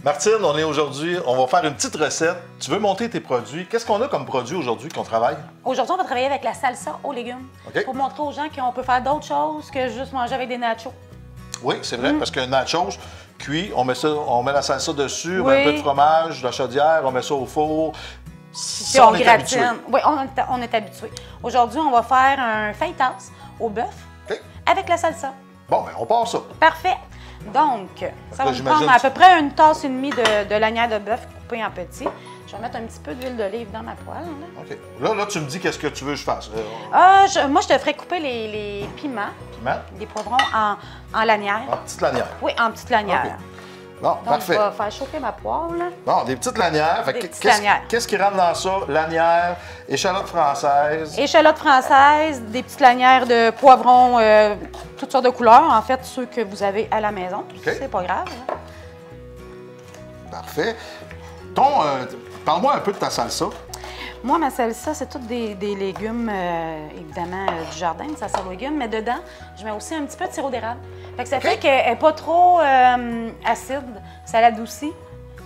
Martine, on est aujourd'hui, on va faire une petite recette. Tu veux monter tes produits. Qu'est-ce qu'on a comme produit aujourd'hui qu'on travaille? Aujourd'hui, on va travailler avec la salsa aux légumes. OK. Pour montrer aux gens qu'on peut faire d'autres choses que juste manger avec des nachos. Oui, c'est vrai, parce qu'un nachos cuit, on met la salsa dessus, on Oui. met un peu de fromage, de la chaudière, on met ça au four. Puis Ça, on est habitué. gratine. Oui, on est habitué. Aujourd'hui, on va faire un fajitas au bœuf OK. avec la salsa. Bon, ben, on part ça. Parfait. Donc, ça va nous j'imagine prendre à que- peu près une tasse et demie de lanière de bœuf coupée en petits. Je vais mettre un petit peu d'huile d'olive dans ma poêle. Là. OK. Là, tu me dis qu'est-ce que tu veux que je fasse. Moi, je te ferais couper les piments, Piment, les poivrons en lanière. en petite lanière. Oui, en petites lanières. OK. Bon, Donc, parfait. je vais faire chauffer ma poêle. Bon, des petites lanières. Fait Des que petites qu'est-ce- lanières. Qu'est-ce qui rentre dans ça? Lanière, échalote française. Échalote française, des petites lanières de poivrons, toutes sortes de couleurs. En fait, ceux que vous avez à la maison. C'est pas grave. Là. Parfait. Parle-moi un peu de ta salsa. Moi, ma salsa, c'est tous des légumes, évidemment, du jardin, de salsa aux légumes. Mais dedans, je mets aussi un petit peu de sirop d'érable. Fait que ça fait qu'elle n'est pas trop acide. Ça l'adoucit.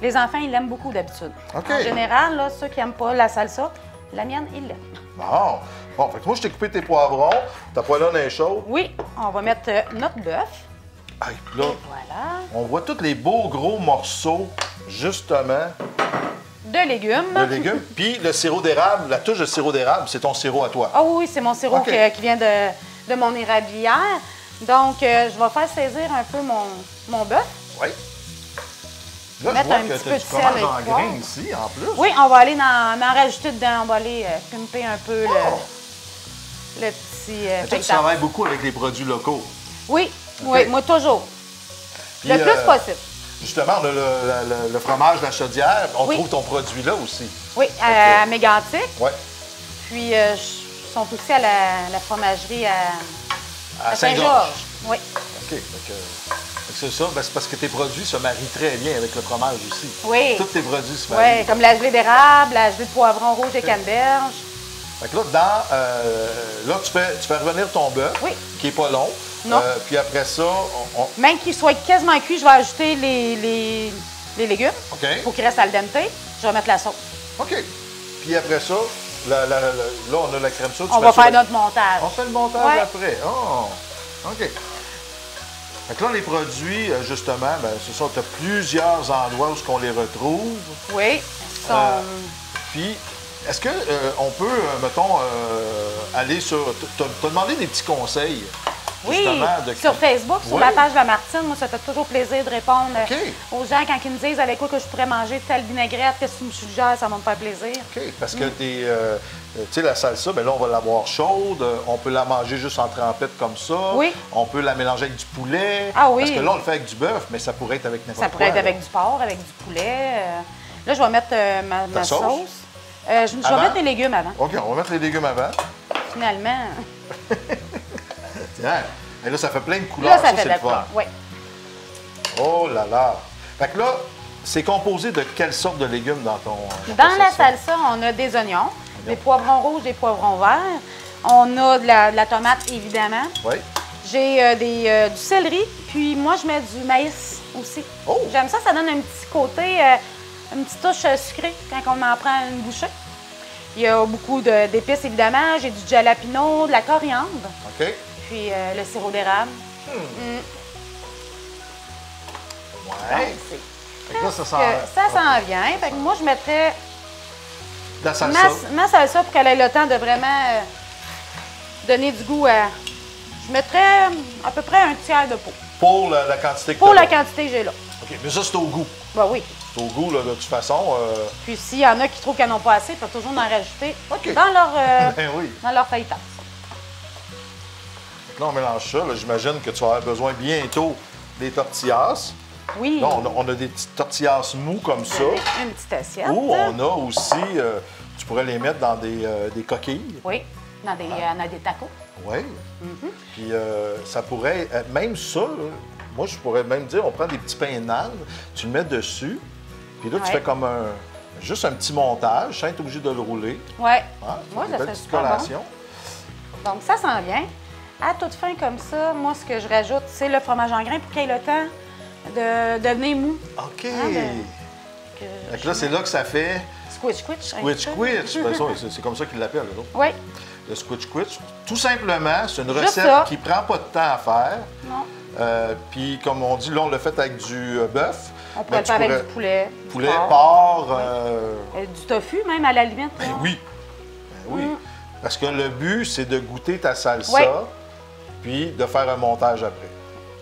Les enfants, ils l'aiment beaucoup d'habitude. OK. En général, là, ceux qui n'aiment pas la salsa, la mienne, ils l'aiment. Bon, fait que moi, je t'ai coupé tes poivrons. Ta poêlonne est chaude. Oui, on va mettre notre bœuf. Hey, puis là, Voilà. on voit tous les beaux gros morceaux, justement, De légumes. de légumes. Puis le sirop d'érable, la touche de sirop d'érable, c'est ton sirop à toi. Ah oui, c'est mon sirop OK. qui vient de mon érablière. Donc, je vais faire saisir un peu mon bœuf. Oui. Là, je Mettre vois un que petit tu peu de sel commences et en de poivre. grains ici, en plus. Oui, on va aller en rajouter dedans. On va aller pimper un peu le petit Mais toi, tu feuilletage. travailles beaucoup avec les produits locaux. Oui, OK. oui, moi toujours. Puis, Le plus possible. Justement, on a le fromage de la chaudière. On Oui. trouve ton produit là aussi. Oui, à Mégantic. Oui. Puis, ils sont aussi à la fromagerie à Saint-Georges. Saint-Georges. Oui. OK. Fait que c'est ça. Ben, c'est parce que tes produits se marient très bien avec le fromage aussi. Oui. Tous tes produits se marient. Oui, comme la gelée d'érable, la gelée de poivron rouge et canneberge. Fait que là, tu fais revenir ton bœuf, Oui. qui n'est pas long. Non. Puis après ça, Même qu'il soit quasiment cuit, je vais ajouter les légumes. OK. Pour qu'il reste al dente. Je vais mettre la sauce. OK. Puis après ça, là, on a la crème sauce. On va faire notre montage. On fait le montage Ouais. après. Oh, OK. Fait que là, les produits, justement, ben, c'est ça, tu as plusieurs endroits où on les retrouve. Oui. Ils sont... Puis, est-ce qu'on peut, mettons, aller sur... T'as demandé des petits conseils, Oui, justement, de... sur Facebook, sur Oui. la page de la Martine, moi, ça fait toujours plaisir de répondre OK. aux gens quand ils me disent avec quoi que je pourrais manger telle vinaigrette, qu'est-ce que tu me suggères, ça va me faire plaisir. OK, parce que tu sais, la salsa, ben là, on va l'avoir chaude. On peut la manger juste en trempette comme ça. Oui. On peut la mélanger avec du poulet. Ah oui. Parce que là, on le fait avec du bœuf, mais ça pourrait être avec n'importe quoi. Ça pourrait être là. avec du porc, avec du poulet. Là, je vais mettre ma sauce? sauce. Je vais Avant? mettre les légumes avant, OK, on va mettre les légumes avant. finalement. Tiens, et là, ça fait plein de couleurs. Là, ça fait c'est de le la fun. couleur. Oui. Oh là là. Fait que là, c'est composé de quelle sorte de légumes dans ton... Dans la salsa, on a des oignons, des poivrons rouges, des poivrons verts. On a de la tomate, évidemment. Oui. J'ai du céleri, puis moi, je mets du maïs aussi. Oh! J'aime ça, ça donne un petit côté, une petite touche sucrée quand on en prend une bouchée. Il y a beaucoup d'épices, évidemment. J'ai du jalapeno, de la coriandre, OK. puis le sirop d'érable. Ouais. Fait que là, ça sent... Ça s'en vient. Fait que moi, je mettrais De la salsa. ma salsa pour qu'elle ait le temps de vraiment donner du goût à... Je mettrais à peu près un tiers de pot. Pour la quantité que Pour t'as la là. quantité que j'ai là. OK, mais ça, c'est au goût. Ben oui. C'est au goût, là, de toute façon. Puis s'il y en a qui trouvent qu'elles n'ont pas assez, ils peuvent toujours en rajouter OK. dans leur, Ben oui. dans leur feuilletage. Fait que là, on mélange ça. Là, j'imagine que tu vas avoir besoin bientôt des tortillas. Oui. Là, on a des petites tortillas mous comme ça. Avec une petite assiette. Ou on a aussi, tu pourrais les mettre dans des coquilles. Oui, dans des tacos. Oui. Puis ça pourrait, même ça, là, moi je pourrais même dire, on prend des petits pains d'âne, tu le mets dessus, puis là tu Ouais. fais comme juste un petit montage, sans être obligé de le rouler. Oui. Hein? Moi, Des ça belles fait petites super bon. collations. Donc, ça s'en vient. À toute fin comme ça, moi, ce que je rajoute, c'est le fromage en grains pour qu'il ait le temps de devenir mou. OK. Que Fait que là, c'est là que ça fait Squitch, squitch. squitch, squitch. Ben, c'est comme ça qu'ils l'appellent, les autres. Oui. Le squitch, squitch. Tout simplement, c'est une Juste recette ça. qui prend pas de temps à faire. Non. Puis, comme on dit, là, on l'a fait avec du bœuf. On pourrait le faire avec du poulet. Poulet, porc. porc. Du tofu, même, à la limite. Ben là. oui. Ben oui. Parce que le but, c'est de goûter ta salsa, Oui. puis de faire un montage après.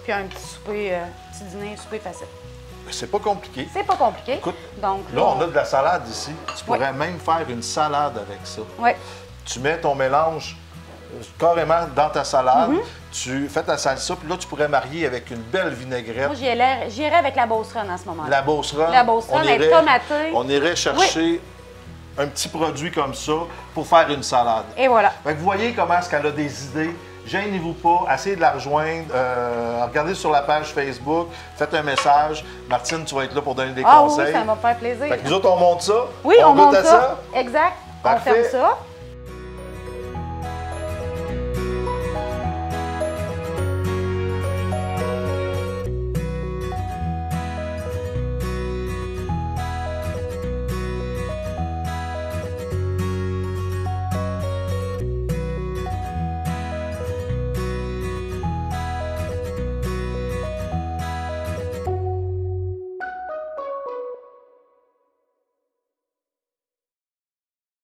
Puis un petit souper, petit dîner, souper facile. C'est pas compliqué. C'est pas compliqué. Écoute, Donc, là, on a de la salade ici. Tu pourrais même faire une salade avec ça. Oui. Tu mets ton mélange carrément dans ta salade, tu fais ta salsa, puis là, tu pourrais marier avec une belle vinaigrette. Moi, j'irais avec la Beauce Run à ce moment-là. La Beauce Run. La Beauce Run est tomatée. On irait chercher un petit produit comme ça pour faire une salade. Et voilà. Fait que vous voyez comment est-ce qu'elle a des idées. Gênez-vous pas, essayez de la rejoindre. Regardez sur la page Facebook, faites un message. Martine, tu vas être là pour donner des conseils. Oui, ça va me faire plaisir. Fait que nous autres, on monte ça. Oui, on goûte monte à ça. Exact. Parfait. On ferme ça.